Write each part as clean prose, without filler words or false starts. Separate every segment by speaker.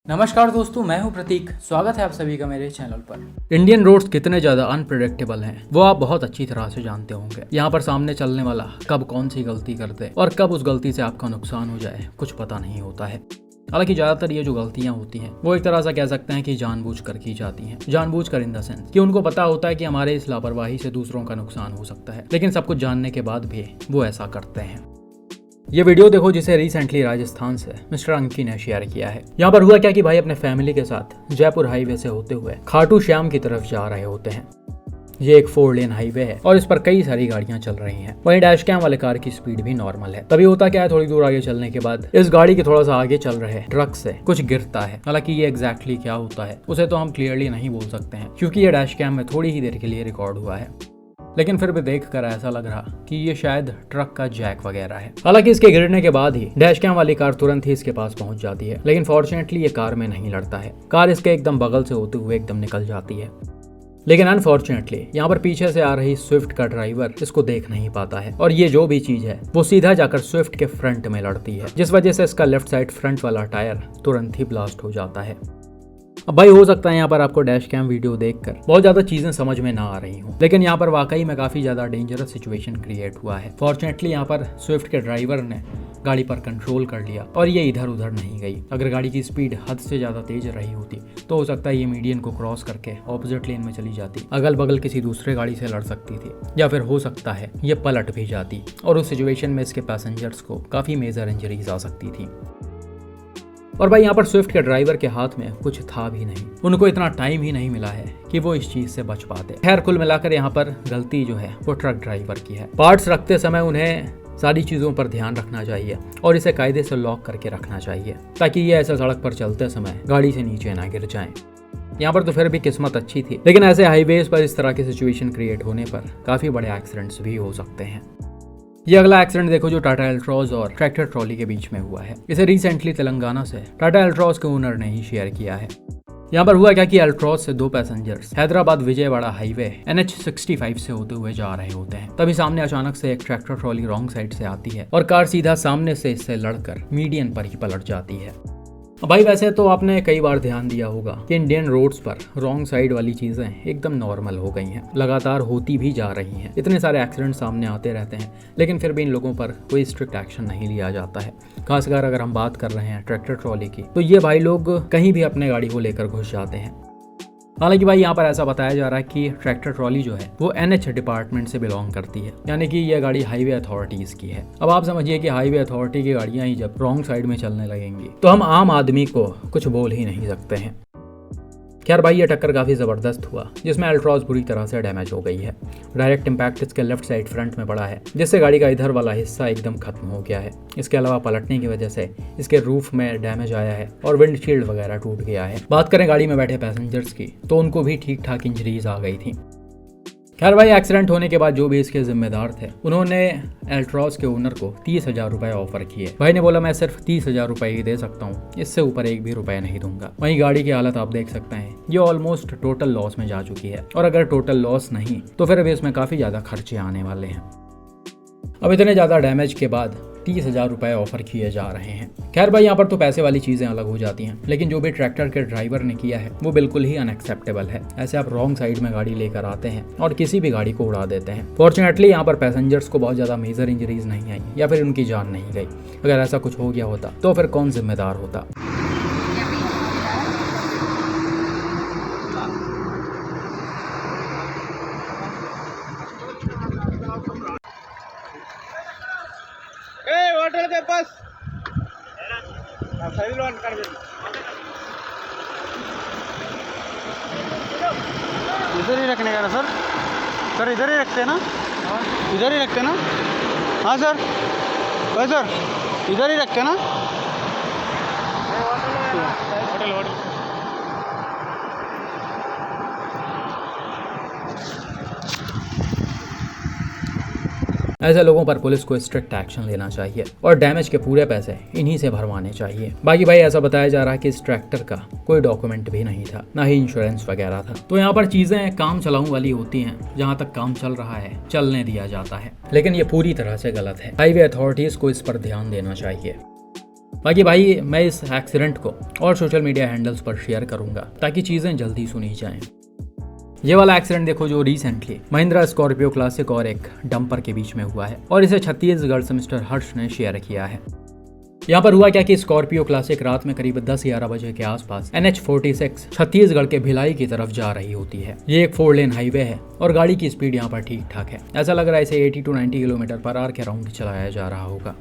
Speaker 1: नमस्कार दोस्तों, मैं हूं प्रतीक। स्वागत है आप सभी का मेरे चैनल पर। इंडियन रोड्स कितने ज़्यादा अनप्रेडिक्टेबल हैं वो आप बहुत अच्छी तरह से जानते होंगे। यहाँ पर सामने चलने वाला कब कौन सी गलती कर दे और कब उस गलती से आपका नुकसान हो जाए कुछ पता नहीं होता है। हालांकि ज़्यादातर ये जो गलतियां होती हैं वो एक तरह से कह सकते हैं कि जानबूझकर की जाती हैं। जानबूझकर इन द सेंस कि उनको पता होता है कि हमारे इस लापरवाही से दूसरों का नुकसान हो सकता है, लेकिन सब कुछ जानने के बाद भी वो ऐसा करते हैं। ये वीडियो देखो जिसे रिसेंटली राजस्थान से मिस्टर अंकी ने शेयर किया है। यहाँ पर हुआ क्या कि भाई अपने फैमिली के साथ जयपुर हाईवे से होते हुए खाटू श्याम की तरफ जा रहे होते हैं। ये एक 4 लेन हाईवे है और इस पर कई सारी गाड़ियां चल रही हैं। वहीं डैश कैम वाले कार की स्पीड भी नॉर्मल है। तभी होता क्या है, थोड़ी दूर आगे चलने के बाद इस गाड़ी के थोड़ा सा आगे चल रहे ट्रक से कुछ गिरता है। हालांकि ये एग्जैक्टली क्या होता है उसे तो हम क्लियरली नहीं बोल सकते हैं, क्योंकि ये डैश कैम में थोड़ी ही देर के लिए रिकॉर्ड हुआ है। लेकिन फिर भी देखकर ऐसा लग रहा कि ये शायद ट्रक का जैक वगैरह है। हालांकि इसके गिरने के बाद ही डैश कैम वाली कार तुरंत ही इसके पास पहुंच जाती है, लेकिन फॉर्चुनेटली ये कार में नहीं लड़ता है। कार इसके एकदम बगल से होते हुए एकदम निकल जाती है। लेकिन अनफॉर्चुनेटली यहाँ पर पीछे से आ रही स्विफ्ट का ड्राइवर इसको देख नहीं पाता है और ये जो भी चीज है वो सीधा जाकर स्विफ्ट के फ्रंट में लड़ती है, जिस वजह से इसका लेफ्ट साइड फ्रंट वाला टायर तुरंत ही ब्लास्ट हो जाता है। अब भाई हो सकता है यहाँ पर आपको डैश कैम वीडियो देखकर बहुत ज्यादा चीजें समझ में ना आ रही हूँ, लेकिन यहाँ पर वाकई में काफी ज्यादा डेंजरस सिचुएशन क्रिएट हुआ है। फॉर्चुनेटली यहाँ पर स्विफ्ट के ड्राइवर ने गाड़ी पर कंट्रोल कर लिया और ये इधर उधर नहीं गई। अगर गाड़ी की स्पीड हद से ज्यादा तेज रही होती तो हो सकता है ये मीडियन को क्रॉस करके ऑपोजिट लेन में चली जाती, अगल बगल किसी दूसरे गाड़ी से लड़ सकती थी, या फिर हो सकता है ये पलट भी जाती और उस सिचुएशन में इसके पैसेंजर्स को काफी मेजर इंजरीज आ सकती थी। और भाई यहाँ पर स्विफ्ट के ड्राइवर के हाथ में कुछ था भी नहीं, उनको इतना टाइम ही नहीं मिला है कि वो इस चीज से बच पाते। खैर कुल मिलाकर यहाँ पर गलती जो है वो ट्रक ड्राइवर की है। पार्ट्स रखते समय उन्हें सारी चीजों पर ध्यान रखना चाहिए और इसे कायदे से लॉक करके रखना चाहिए, ताकि ये ऐसा सड़क पर चलते समय गाड़ी से नीचे ना गिर जाए। यहाँ पर तो फिर भी किस्मत अच्छी थी, लेकिन ऐसे हाईवेज पर इस तरह की सिचुएशन क्रिएट होने पर काफी बड़े एक्सीडेंट्स भी हो सकते हैं। ये अगला एक्सीडेंट देखो जो टाटा एल्ट्रॉज और ट्रैक्टर ट्रॉली के बीच में हुआ है। इसे रिसेंटली तेलंगाना से टाटा एल्ट्रॉज के ओनर ने ही शेयर किया है। यहाँ पर हुआ क्या कि एल्ट्रॉज से 2 passengers Hyderabad Vijayawada highway NH 65 से होते हुए जा रहे होते हैं। तभी सामने अचानक से एक ट्रैक्टर ट्रॉली रॉन्ग साइड से आती है और कार सीधा सामने से इससे लड़कर मीडियन पर ही पलट जाती है। भाई वैसे तो आपने कई बार ध्यान दिया होगा कि इंडियन रोड्स पर रॉन्ग साइड वाली चीजें एकदम नॉर्मल हो गई हैं, लगातार होती भी जा रही हैं। इतने सारे एक्सीडेंट सामने आते रहते हैं, लेकिन फिर भी इन लोगों पर कोई स्ट्रिक्ट एक्शन नहीं लिया जाता है। खासकर अगर हम बात कर रहे हैं ट्रैक्टर ट्रॉली की, तो ये भाई लोग कहीं भी अपने गाड़ी को लेकर घुस जाते हैं। हालांकि भाई यहाँ पर ऐसा बताया जा रहा है कि ट्रैक्टर ट्रॉली जो है वो NH डिपार्टमेंट से बिलोंग करती है, यानी कि यह गाड़ी हाईवे अथॉरिटीज की है। अब आप समझिए कि हाईवे अथॉरिटी की गाड़ियां ही जब रॉन्ग साइड में चलने लगेंगी तो हम आम आदमी को कुछ बोल ही नहीं सकते हैं। खैर भाई ये टक्कर काफी जबरदस्त हुआ, जिसमें एल्ट्रॉज बुरी तरह से डैमेज हो गई है। डायरेक्ट इम्पैक्ट इसके लेफ्ट साइड फ्रंट में पड़ा है, जिससे गाड़ी का इधर वाला हिस्सा एकदम खत्म हो गया है। इसके अलावा पलटने की वजह से इसके रूफ में डैमेज आया है और विंडशील्ड वगैरह टूट गया है। बात करें गाड़ी में बैठे पैसेंजर्स की, तो उनको भी ठीक ठाक इंजरीज आ गई थी। खैर भाई एक्सीडेंट होने के बाद जो भी इसके जिम्मेदार थे उन्होंने एल्ट्रॉज के ओनर को 30,000 रुपए ऑफर किए। भाई ने बोला मैं सिर्फ 30,000 रुपए ही दे सकता हूँ, इससे ऊपर एक भी रुपए नहीं दूंगा। वहीं गाड़ी की हालत आप देख सकते हैं, ये ऑलमोस्ट टोटल लॉस में जा चुकी है, और अगर टोटल लॉस नहीं तो फिर अभी इसमें काफी ज्यादा खर्चे आने वाले हैं। अब इतने ज्यादा डैमेज के बाद 30,000 रुपए ऑफर किए जा रहे हैं। खैर भाई यहाँ पर तो पैसे वाली चीजें अलग हो जाती हैं, लेकिन जो भी ट्रैक्टर के ड्राइवर ने किया है वो बिल्कुल ही अनएक्सेप्टेबल है। ऐसे आप रॉन्ग साइड में गाड़ी लेकर आते हैं और किसी भी गाड़ी को उड़ा देते हैं। फॉर्चुनेटली यहाँ पर पैसेंजर्स को बहुत ज्यादा मेजर इंजरीज नहीं आई या फिर उनकी जान नहीं गई। अगर ऐसा कुछ हो गया होता तो फिर कौन जिम्मेदार होता।
Speaker 2: होटल के पास सही लोन कर दे। इधर ही रखने का ना सर? सर इधर ही रखते हैं ना? इधर ही रखते हैं ना? हाँ सर, सर इधर ही रखते हैं ना? होटल होटल
Speaker 1: ऐसे लोगों पर पुलिस को स्ट्रिक्ट एक्शन लेना चाहिए और डैमेज के पूरे पैसे इन्हीं से भरवाने चाहिए। बाकी भाई ऐसा बताया जा रहा है कि इस ट्रैक्टर का कोई डॉक्यूमेंट भी नहीं था, ना ही इंश्योरेंस वगैरह था। तो यहाँ पर चीजें काम चलाऊ वाली होती हैं, जहाँ तक काम चल रहा है चलने दिया जाता है, लेकिन ये पूरी तरह से गलत है। हाईवे अथॉरिटीज को इस पर ध्यान देना चाहिए। बाकी भाई मैं इस एक्सीडेंट को और सोशल मीडिया हैंडल्स पर शेयर करूंगा ताकि चीजें जल्दी सुनी जाएं। ये वाला एक्सीडेंट देखो जो रिसेंटली महिंद्रा स्कॉर्पियो क्लासिक और एक डंपर के बीच में हुआ है और इसे छत्तीसगढ़ से मिस्टर हर्ष ने शेयर किया है। यहाँ पर हुआ क्या कि स्कॉर्पियो क्लासिक रात में करीब 10-11 बजे के आसपास NH46 छत्तीसगढ़ के भिलाई की तरफ जा रही होती है। ये एक 4 लेन हाईवे है और गाड़ी की स्पीड यहाँ पर ठीक ठाक है। ऐसा लग रहा है इसे 80 to 90 किलोमीटर पर आवर के अराउंड चलाया जा रहा होगा।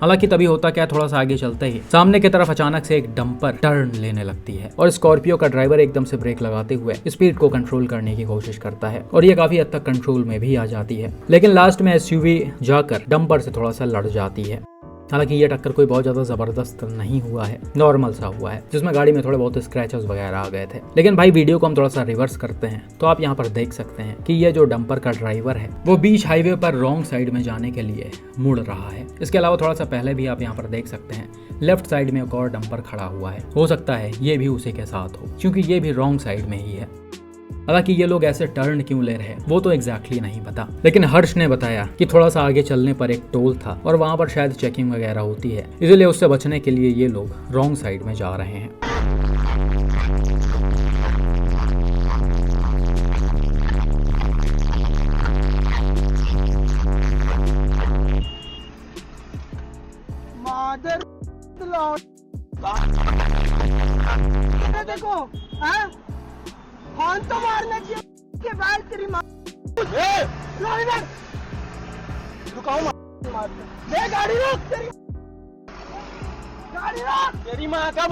Speaker 1: हालांकि तभी होता क्या, थोड़ा सा आगे चलते ही सामने की तरफ अचानक से एक डंपर टर्न लेने लगती है और स्कॉर्पियो का ड्राइवर एकदम से ब्रेक लगाते हुए स्पीड को कंट्रोल करने की कोशिश करता है और ये काफी हद तक कंट्रोल में भी आ जाती है। लेकिन लास्ट में SUV जाकर डंपर से थोड़ा सा लड़ जाती है। हालांकि ये टक्कर कोई बहुत ज्यादा जबरदस्त नहीं हुआ है, नॉर्मल सा हुआ है जिसमें गाड़ी में थोड़े बहुत स्क्रैचेस वगैरह आ गए थे। लेकिन भाई वीडियो को हम थोड़ा सा रिवर्स करते हैं तो आप यहाँ पर देख सकते हैं कि ये जो डंपर का ड्राइवर है वो बीच हाईवे पर रॉन्ग साइड में जाने के लिए मुड़ रहा है। इसके अलावा थोड़ा सा पहले भी आप यहाँ पर देख सकते हैं लेफ्ट साइड में एक और डंपर खड़ा हुआ है। हो सकता है ये भी उसी के साथ हो क्योंकि ये भी रॉन्ग साइड में ही है। हालांकि ये लोग ऐसे टर्न क्यों ले रहे हैं वो तो एग्जैक्टली नहीं पता, लेकिन हर्ष ने बताया कि थोड़ा सा आगे चलने पर एक टोल था और वहां पर शायद चेकिंग वगैरह होती है, इसलिए उससे बचने के लिए ये लोग रॉन्ग साइड में जा रहे हैं।
Speaker 3: देखो तो मारने के बाद तेरी माँ गाड़ी रोक, तेरी माँ का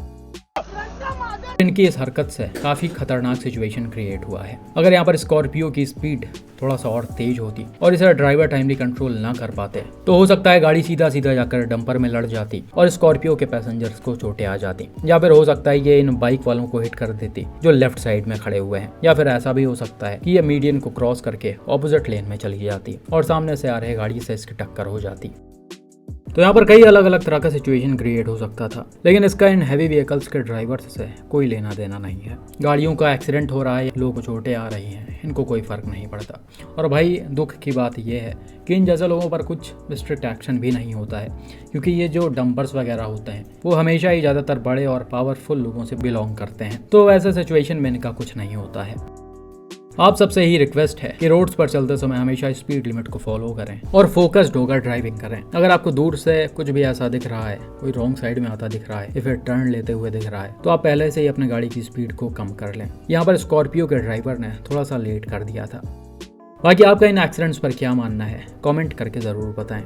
Speaker 1: इनकी इस हरकत से काफी खतरनाक सिचुएशन क्रिएट हुआ है। अगर यहाँ पर स्कॉर्पियो की स्पीड थोड़ा सा और तेज होती और इसे ड्राइवर टाइमली कंट्रोल ना कर पाते तो हो सकता है गाड़ी सीधा सीधा जाकर डंपर में लड़ जाती और स्कॉर्पियो के पैसेंजर्स को चोटें आ जाती, या फिर हो सकता है ये इन बाइक वालों को हिट कर देती जो लेफ्ट साइड में खड़े हुए हैं, या फिर ऐसा भी हो सकता है कि ये मीडियन को क्रॉस करके ऑपोजिट लेन में चली जाती और सामने से आ रहे गाड़ी से इसकी टक्कर हो जाती। तो यहाँ पर कई अलग अलग तरह का सिचुएशन क्रिएट हो सकता था, लेकिन इसका इन हैवी व्हीकल्स के ड्राइवर्स से कोई लेना देना नहीं है। गाड़ियों का एक्सीडेंट हो रहा है, लोगों को चोटें आ रही हैं, इनको कोई फर्क नहीं पड़ता। और भाई दुख की बात यह है कि इन जैसे लोगों पर कुछ स्ट्रिक्ट एक्शन भी नहीं होता है, क्योंकि ये जो डंपर्स वगैरह होते हैं वो हमेशा ही ज़्यादातर बड़े और पावरफुल लोगों से बिलोंग करते हैं, तो ऐसे सिचुएशन में इनका कुछ नहीं होता है। आप सबसे ही रिक्वेस्ट है कि रोड्स पर चलते समय हमेशा स्पीड लिमिट को फॉलो करें और फोकस्ड होकर ड्राइविंग करें। अगर आपको दूर से कुछ भी ऐसा दिख रहा है, कोई रॉन्ग साइड में आता दिख रहा है या फिर टर्न लेते हुए दिख रहा है, तो आप पहले से ही अपने गाड़ी की स्पीड को कम कर लें। यहाँ पर स्कॉर्पियो के ड्राइवर ने थोड़ा सा लेट कर दिया था। बाकी आपका इन एक्सीडेंट्स पर क्या मानना है, कमेंट करके ज़रूर बताएं।